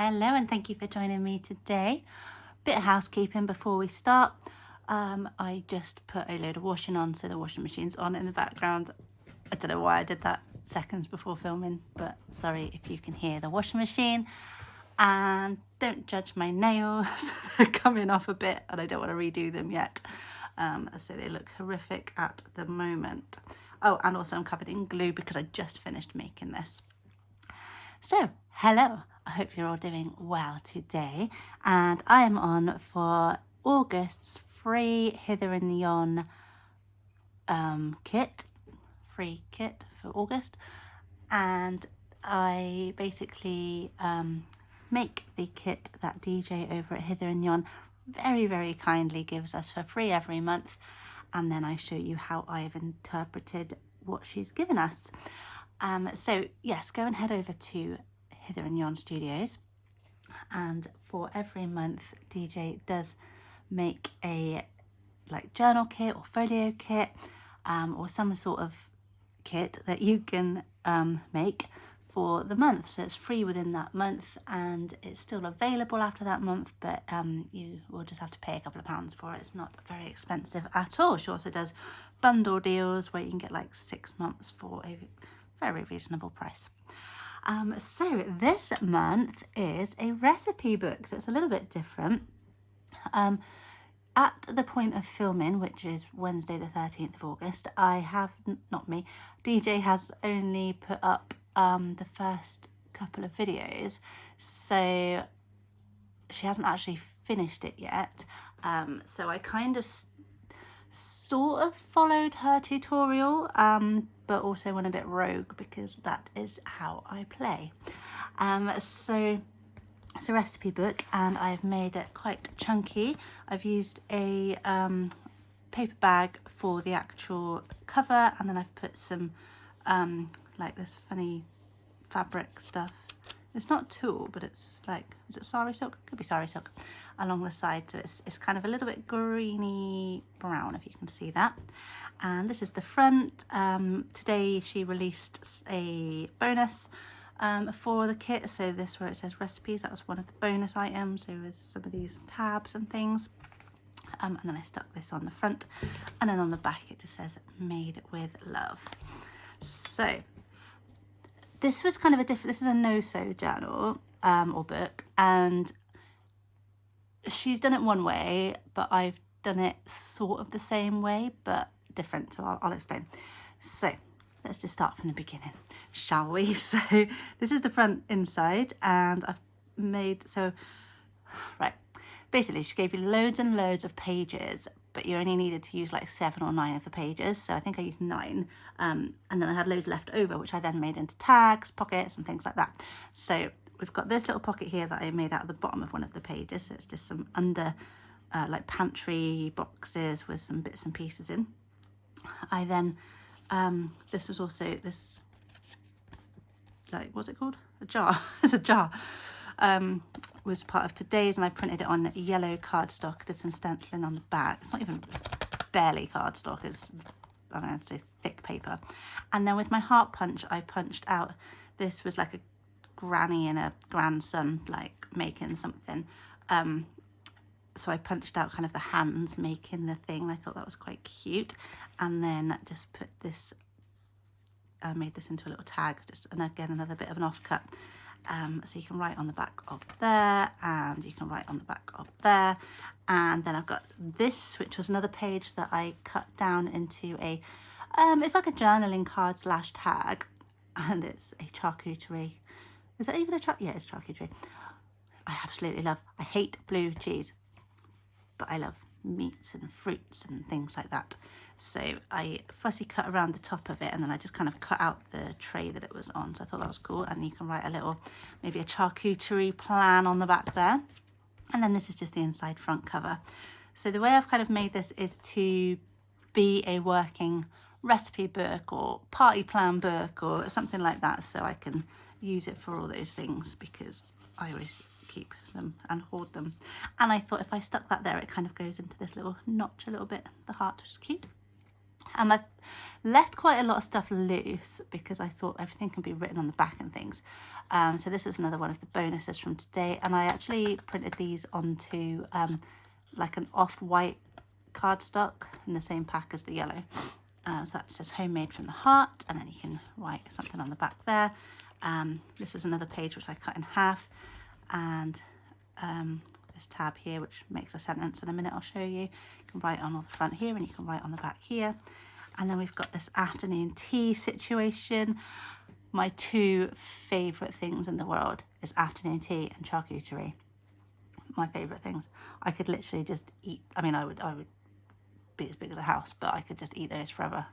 Hello and thank you for joining me today. Bit of housekeeping before we start. I just put a load of washing on, so the washing machine's on in the background. I don't know why I did that seconds before filming, but sorry if you can hear the washing machine. And don't judge my nails, they're coming off a bit and I don't want to redo them yet. So they look horrific at the moment. Oh, and also I'm covered in glue because I just finished making this. So, hello, I hope you're all doing well today, and I am on for August's free Hither and Yon free kit for August, and I basically make the kit that DJ over at Hither and Yon very kindly gives us for free every month, and then I show you how I've interpreted what she's given us. So yes, go and head over to Hither and Yon Studios, and for every month DJ does make a journal kit or folio kit or some sort of kit that you can make for the month. So it's free within that month and it's still available after that month, but you will just have to pay a couple of pounds for it. It's not very expensive at all. She also does bundle deals where you can get 6 months for a very reasonable price. So this month is a recipe book, so it's a little bit different. At the point of filming, which is Wednesday the 13th of August, DJ has only put up the first couple of videos, so she hasn't actually finished it yet. So I kind of sort of followed her tutorial, but also went a bit rogue because that is how I play. So it's a recipe book and I've made it quite chunky. I've used a paper bag for the actual cover, and then I've put some this funny fabric stuff. It's not tulle, but it's is it sari silk? Could be sari silk along the side. So it's kind of a little bit greeny brown, if you can see that. And this is the front. Today she released a bonus for the kit. So this where it says recipes, that was one of the bonus items. So there's some of these tabs and things. And then I stuck this on the front, and then on the back it just says made with love. So this was kind of this is a no-sew journal or book, and she's done it one way, but I've done it sort of the same way, but different, so I'll explain. So let's just start from the beginning, shall we? So this is the front inside, and I've made, basically she gave you loads and loads of pages, but you only needed to use 7 or 9 of the pages. So I think I used 9, and then I had loads left over, which I then made into tags, pockets and things like that. So we've got this little pocket here that I made out of the bottom of one of the pages. So it's just some under pantry boxes with some bits and pieces in. I then, this was also this, what's it called? A jar. It's a jar. Was part of today's, and I printed it on yellow cardstock, did some stenciling on the back. It's barely cardstock, it's, I don't know, say thick paper. And then with my heart punch, I punched out, this was like a granny and a grandson making something. So I punched out kind of the hands making the thing. I thought that was quite cute. And then just put this, made this into a little tag, and again another bit of an offcut. So you can write on the back of there, and you can write on the back of there. And then I've got this, which was another page that I cut down into a, it's like a journaling card / tag, and it's a charcuterie. Is that even a yeah, it's charcuterie. I absolutely love, I hate blue cheese, but I love meats and fruits and things like that. So I fussy cut around the top of it, and then I just kind of cut out the tray that it was on. So I thought that was cool. And you can write a little, maybe a charcuterie plan on the back there. And then this is just the inside front cover. So the way I've kind of made this is to be a working recipe book or party plan book or something like that. So I can use it for all those things because I always keep them and hoard them. And I thought if I stuck that there, it kind of goes into this little notch a little bit, the heart, which is cute. And I've left quite a lot of stuff loose because I thought everything can be written on the back and things. So this is another one of the bonuses from today. And I actually printed these onto like an off-white cardstock in the same pack as the yellow. So that says homemade from the heart, and then you can write something on the back there. This is another page which I cut in half, and this tab here which makes a sentence. In a minute I'll show you. You can write on the front here and you can write on the back here. And then we've got this afternoon tea situation. My two favourite things in the world is afternoon tea and charcuterie. My favourite things. I could literally just eat, I mean I would be as big as a house, but I could just eat those forever.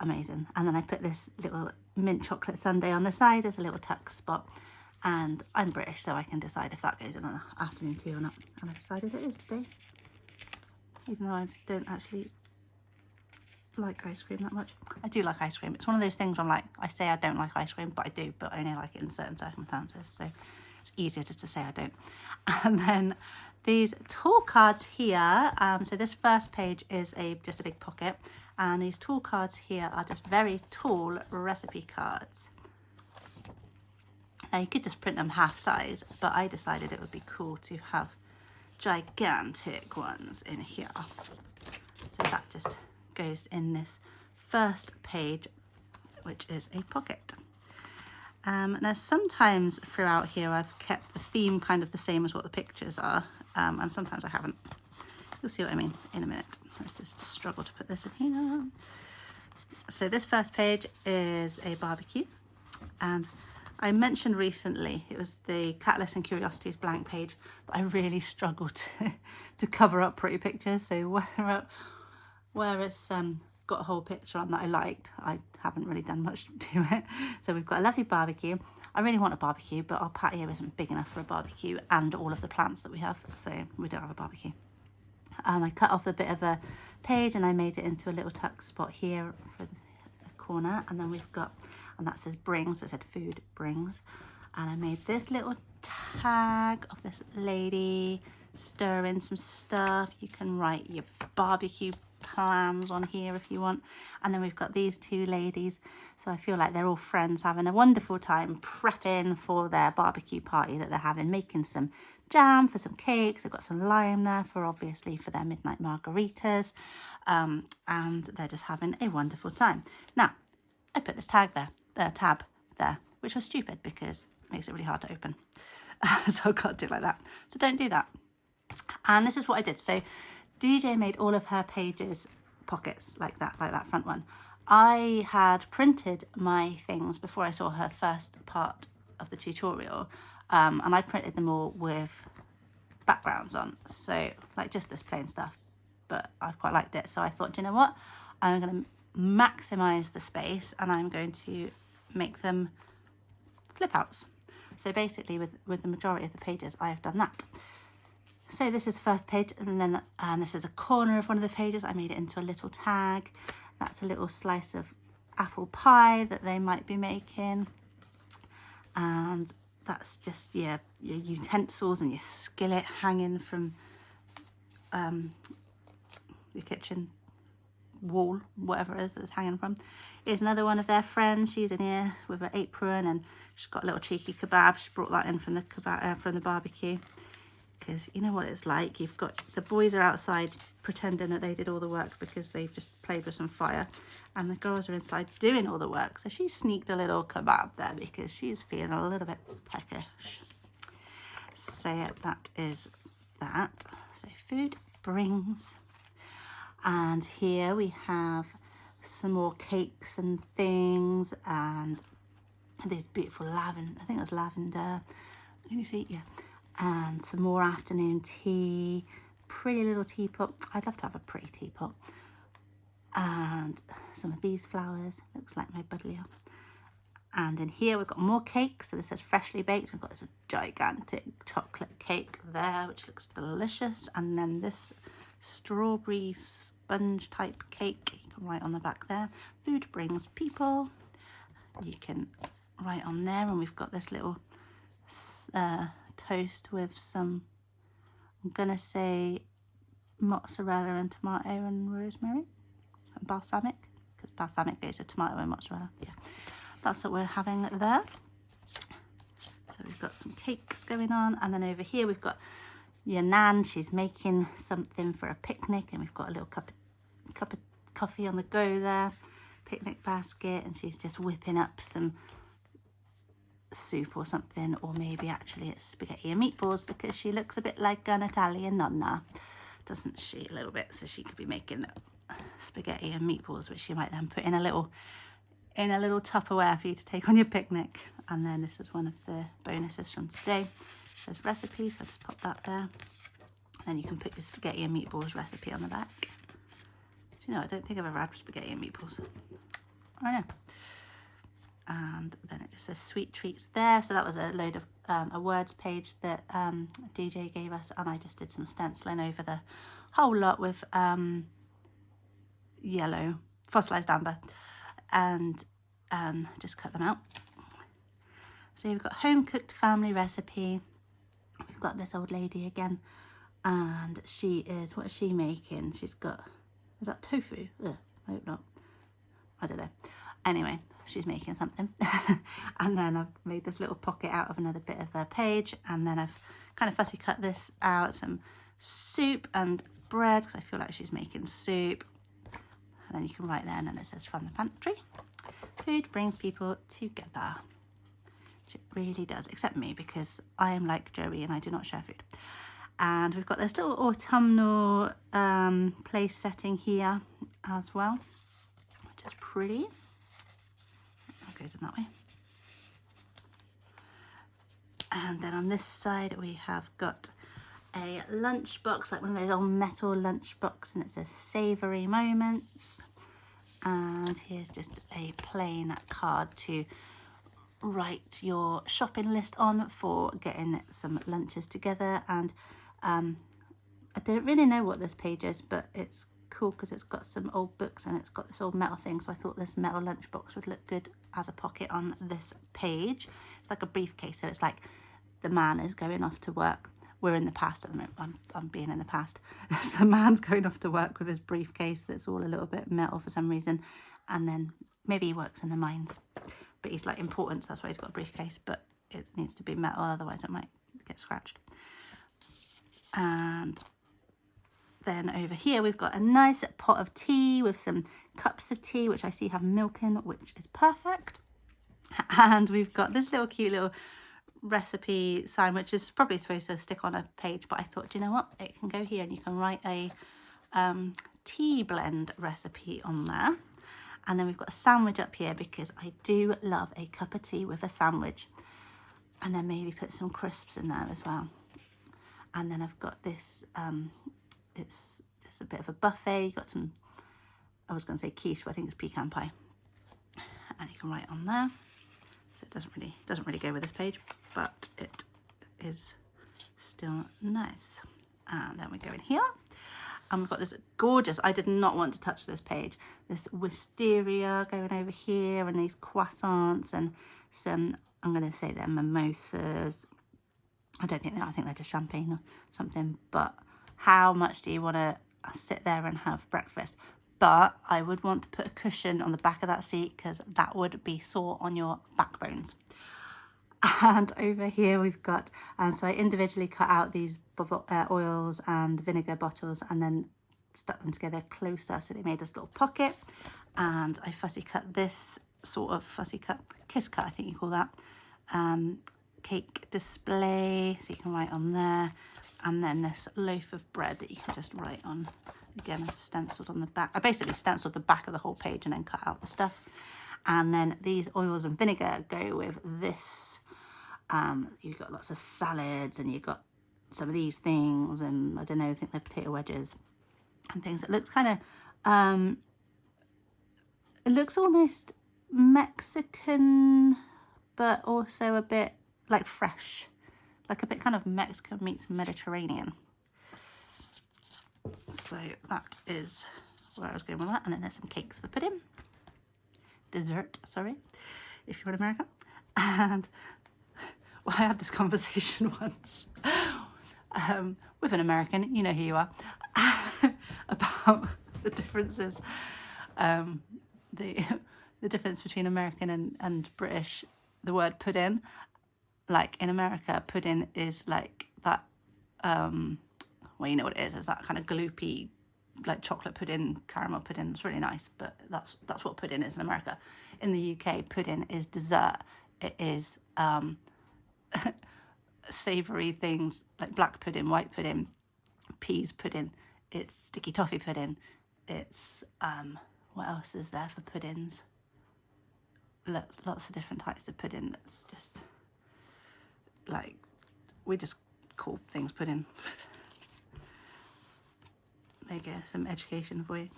Amazing. And then I put this little mint chocolate sundae on the side as a little tuck spot. And I'm British, so I can decide if that goes in an afternoon tea or not. And I've decided it is today, even though I don't actually like ice cream that much. I do like ice cream. It's one of those things where I'm like, I say I don't like ice cream, but I do, but I only like it in certain circumstances. So it's easier just to say I don't. And then these tool cards here. So this first page is just a big pocket. And these tool cards here are just very tall recipe cards. Now you could just print them half size, but I decided it would be cool to have gigantic ones in here. So that just goes in this first page, which is a pocket. Now sometimes throughout here I've kept the theme kind of the same as what the pictures are, and sometimes I haven't. You'll see what I mean in a minute. Let's just struggle to put this in here. So this first page is a barbecue, and I mentioned recently it was the Catalyst and Curiosities blank page, but I really struggled to cover up pretty pictures. So where it's got a whole picture on that I liked, I haven't really done much to it. So we've got a lovely barbecue. I really want a barbecue, but our patio isn't big enough for a barbecue and all of the plants that we have, so we don't have a barbecue. I cut off a bit of a page and I made it into a little tuck spot here for the corner, and then we've got, and that says brings, so it said food brings, and I made this little tag of this lady stirring some stuff. You can write your barbecue plans on here if you want. And then we've got these two ladies, so I feel like they're all friends having a wonderful time prepping for their barbecue party that they're having, making some jam for some cakes. They've got some lime there for obviously for their midnight margaritas, and they're just having a wonderful time. Now I put this tab there, which was stupid because it makes it really hard to open. So I can't do it like that. So don't do that. And this is what I did. So DJ made all of her pages pockets like that front one. I had printed my things before I saw her first part of the tutorial, and I printed them all with backgrounds on, so like just this plain stuff, but I quite liked it. So I thought, do you know what, I'm going to maximize the space and I'm going to make them flip outs. So basically with the majority of the pages I have done that. So this is the first page, and then this is a corner of one of the pages. I made it into a little tag. That's a little slice of apple pie that they might be making. And that's just your utensils and your skillet hanging from your kitchen wall, whatever it is that it's hanging from. Here's another one of their friends. She's in here with her apron, and she's got a little cheeky kebab. She brought that in from the barbecue. Because you know what it's like, you've got the boys are outside pretending that they did all the work because they've just played with some fire, and the girls are inside doing all the work. So she sneaked a little kebab there because she's feeling a little bit peckish. So that is that. So food brings, and here we have some more cakes and things, and these beautiful lavender, I think that's lavender, can you see? Yeah. And some more afternoon tea, pretty little teapot. I'd love to have a pretty teapot. And some of these flowers, looks like my buddleia. And in here we've got more cakes. So this says freshly baked. We've got this gigantic chocolate cake there, which looks delicious. And then this strawberry sponge type cake, you can write on the back there. Food brings people. You can write on there, and we've got this little toast with some, I'm gonna say mozzarella and tomato and rosemary, and balsamic, because balsamic goes with tomato and mozzarella. Yeah, that's what we're having there. So we've got some cakes going on, and then over here we've got your nan. She's making something for a picnic, and we've got a little cup of coffee on the go there, picnic basket, and she's just whipping up some soup or something, or maybe actually it's spaghetti and meatballs, because she looks a bit like an Italian nonna, doesn't she, a little bit? So she could be making spaghetti and meatballs, which she might then put in a little Tupperware for you to take on your picnic. And then this is one of the bonuses from today. There's recipes, so I'll just pop that there. And then you can put your spaghetti and meatballs recipe on the back. Do you know, I don't think I've ever had spaghetti and meatballs. I know. And then it just says sweet treats there. So that was a load of a words page that DJ gave us, and I just did some stenciling over the whole lot with yellow fossilized amber, and just cut them out. So we've got home cooked family recipe. We've got this old lady again, and she is, what is she making? She's got, is that tofu? Ugh, I hope not. I don't know. Anyway, she's making something. And then I've made this little pocket out of another bit of a page, and then I've kind of fussy cut this out, some soup and bread, because I feel like she's making soup. And then you can write there, and then it says from the pantry. Food brings people together. Which it really does, except me, because I am like Joey and I do not share food. And we've got this little autumnal place setting here as well, which is pretty. It goes in that way. And then on this side we have got a lunchbox, like one of those old metal lunchbox, and it says savoury moments. And here's just a plain card to write your shopping list on for getting some lunches together. And I don't really know what this page is, but it's cool because it's got some old books and it's got this old metal thing, so I thought this metal lunchbox would look good as a pocket on this page. It's like a briefcase, so it's like the man is going off to work. We're in the past at the moment. I'm being in the past. So the man's going off to work with his briefcase that's all a little bit metal for some reason, and then maybe he works in the mines, but he's like important, so that's why he's got a briefcase, but it needs to be metal, otherwise it might get scratched. And then over here we've got a nice pot of tea with some cups of tea, which I see have milk in, which is perfect. And we've got this little cute little recipe sign, which is probably supposed to stick on a page, but I thought, do you know what, it can go here, and you can write a tea blend recipe on there. And then we've got a sandwich up here, because I do love a cup of tea with a sandwich, and then maybe put some crisps in there as well. And then I've got this it's just a bit of a buffet. You've got some, I was going to say quiche, but I think it's pecan pie, and you can write on there. So it doesn't really go with this page, but it is still nice. And then we go in here, and we've got this gorgeous, I did not want to touch this page, this wisteria going over here, and these croissants, and some, I'm going to say they're mimosas. I don't think they are, I think they're just champagne or something. But how much do you want to sit there and have breakfast? But I would want to put a cushion on the back of that seat, because that would be sore on your backbones. And over here we've got, so I individually cut out these oils and vinegar bottles, and then stuck them together closer, so they made this little pocket. And I fussy cut this sort of kiss cut, I think you call that, cake display, so you can write on there. And then this loaf of bread that you can just write on. Again, I've stenciled on the back. I basically stenciled the back of the whole page and then cut out the stuff. And then these oils and vinegar go with this. You've got lots of salads, and you've got some of these things, and I don't know, I think they're potato wedges and things. It looks kind of, it looks almost Mexican, but also a bit like fresh. Like a bit kind of Mexican meets Mediterranean. So that is where I was going with that. And then there's some cakes for pudding. Dessert, sorry, if you're in America. And well, I had this conversation once with an American, you know who you are, about the differences the the difference between American and British, the word pudding. Like in America, pudding is like that, well, you know what it is. It's that kind of gloopy, like chocolate pudding, caramel pudding. It's really nice, but that's what pudding is in America. In the UK, pudding is dessert. It is savoury things like black pudding, white pudding, peas pudding. It's sticky toffee pudding. It's what else is there for puddings? Lots of different types of pudding. That's just like, we just call things pudding. There you go, some education for you.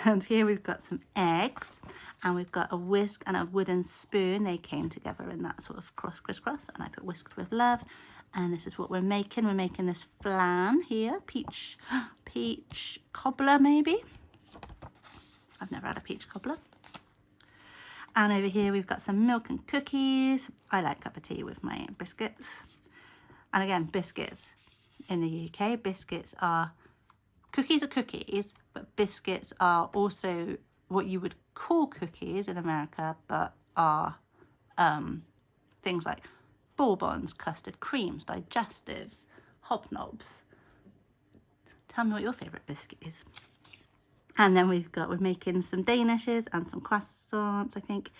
And here we've got some eggs, and we've got a whisk and a wooden spoon. They came together in that sort of crisscross, and I put whisked with love. And this is what we're making. We're making this flan here, peach cobbler maybe. I've never had a peach cobbler. And over here we've got some milk and cookies. I like a cup of tea with my biscuits. And again, biscuits in the UK, cookies are cookies, but biscuits are also what you would call cookies in America, but are things like bourbons, custard creams, digestives, hobnobs. Tell me what your favourite biscuit is. And then we're making some danishes and some croissants, I think.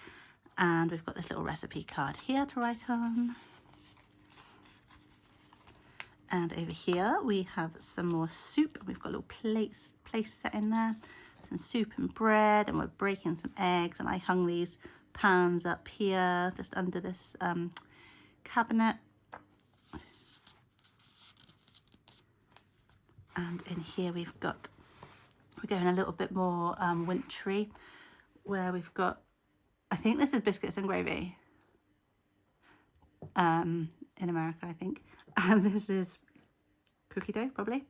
And we've got this little recipe card here to write on. And over here we have some more soup. We've got a little place set in there. Some soup and bread, and we're breaking some eggs. And I hung these pans up here, just under this cabinet. And in here we're going a little bit more wintry, where we've got, I think this is biscuits and gravy in America, I think. And this is cookie dough, probably.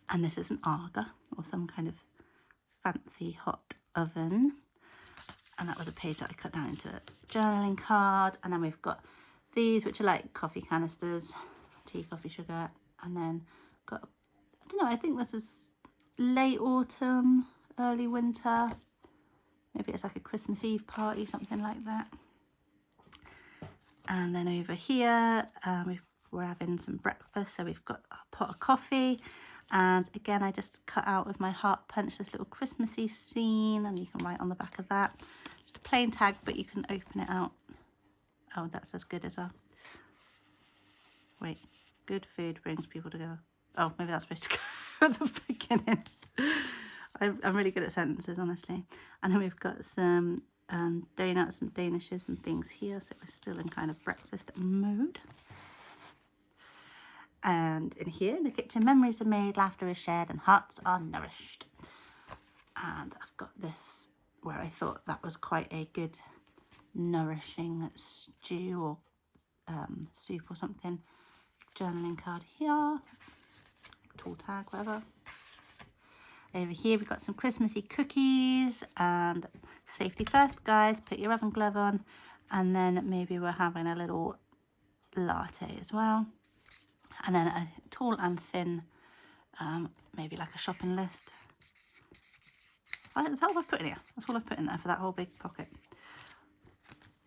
And this is an Aga, or some kind of fancy hot oven. And that was a page that I cut down into a journaling card. And then we've got these, which are like coffee canisters, tea, coffee, sugar. And then got, I don't know, I think this is late autumn, early winter. Maybe it's like a Christmas Eve party, something like that. And then over here, we're having some breakfast. So we've got a pot of coffee. And again, I just cut out with my heart punch this little Christmassy scene, and you can write on the back of that. Just a plain tag, but you can open it out. Oh, that says good as well. Wait, good food brings people together. Oh, maybe that's supposed to go at the beginning. I'm really good at sentences, honestly. And then we've got some donuts and danishes and things here, so we're still in kind of breakfast mode. And in here, in the kitchen, memories are made, laughter is shared, and hearts are nourished. And I've got this where I thought that was quite a good nourishing stew or soup or something. Journaling card here, tall tag, whatever. Over here we've got some Christmassy cookies, and safety first, guys, put your oven glove on. And then maybe we're having a little latte as well. And then a tall and thin, maybe like a shopping list. That's all I've put in here. That's all I've put in there for that whole big pocket.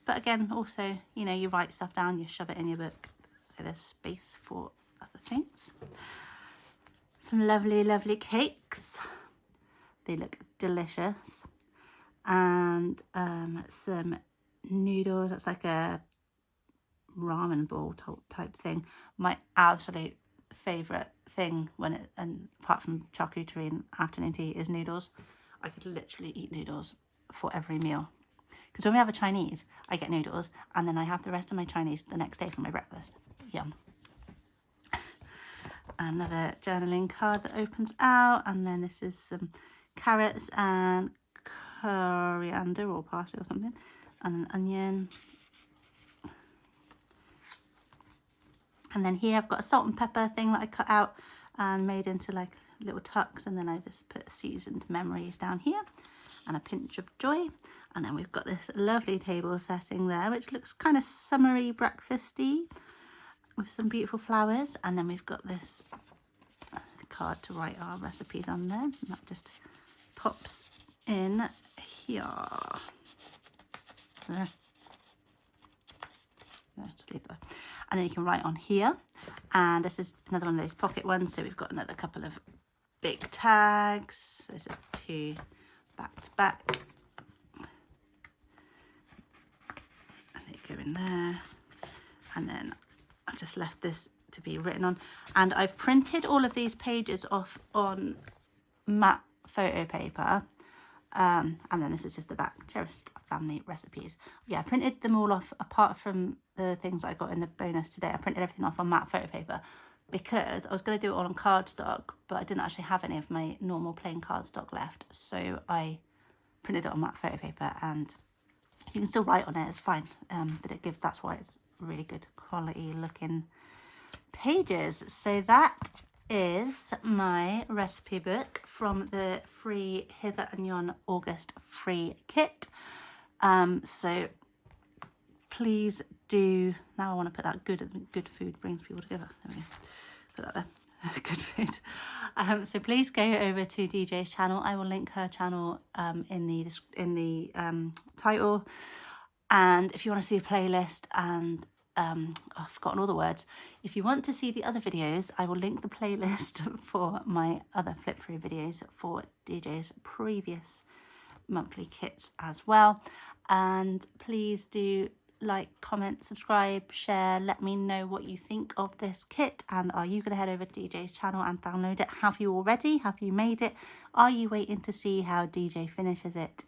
But again, also, you know, you write stuff down, you shove it in your book. So there's space for other things. Some lovely, lovely cakes. They look delicious. And some noodles. That's like a ramen ball type thing. My absolute favourite thing and apart from charcuterie and afternoon tea, is noodles. I could literally eat noodles for every meal. Because when we have a Chinese, I get noodles, and then I have the rest of my Chinese the next day for my breakfast. Yum. Another journaling card that opens out, and then this is some carrots and coriander or parsley or something, and an onion. And then here I've got a salt and pepper thing that I cut out and made into like little tucks, and then I just put seasoned memories down here and a pinch of joy. And then we've got this lovely table setting there, which looks kind of summery, breakfasty, with some beautiful flowers. And then we've got this card to write our recipes on there, and that just pops in here. There. Just leave that. And then you can write on here. And this is another one of those pocket ones. So we've got another couple of big tags. So this is 2 back to back. And they go in there. And then I've just left this to be written on. And I've printed all of these pages off on matte photo paper. And then this is just the back, cherished family recipes. Yeah, I printed them all off, apart from the things I got in the bonus today. I printed everything off on matte photo paper because I was going to do it all on cardstock, but I didn't actually have any of my normal plain cardstock left. So I printed it on matte photo paper, and you can still write on it, it's fine. But that's why it's really good quality looking pages. So that is my recipe book from the free Hither and Yon August free kit. So please do, now I want to put that good food brings people together. There we go. Put that there. Good food. So please go over to DJ's channel. I will link her channel in the title. And if you want to see a playlist and I've forgotten all the words. If you want to see the other videos, I will link the playlist for my other flip through videos for DJ's previous monthly kits as well. And please do like, comment, subscribe, share, let me know what you think of this kit. And are you going to head over to DJ's channel and download it? Have you already? Have you made it? Are you waiting to see how DJ finishes it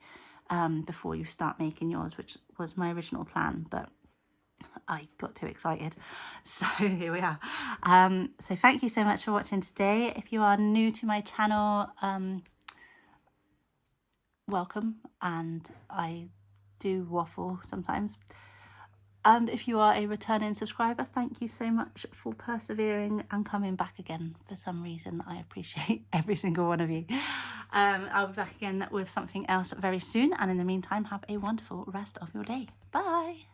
before you start making yours, which was my original plan, but I got too excited, so here we are. So thank you so much for watching today. If you are new to my channel, welcome, and I do waffle sometimes. And if you are a returning subscriber, thank you so much for persevering and coming back again for some reason. I appreciate every single one of you. I'll be back again with something else very soon, and in the meantime, have a wonderful rest of your day. Bye.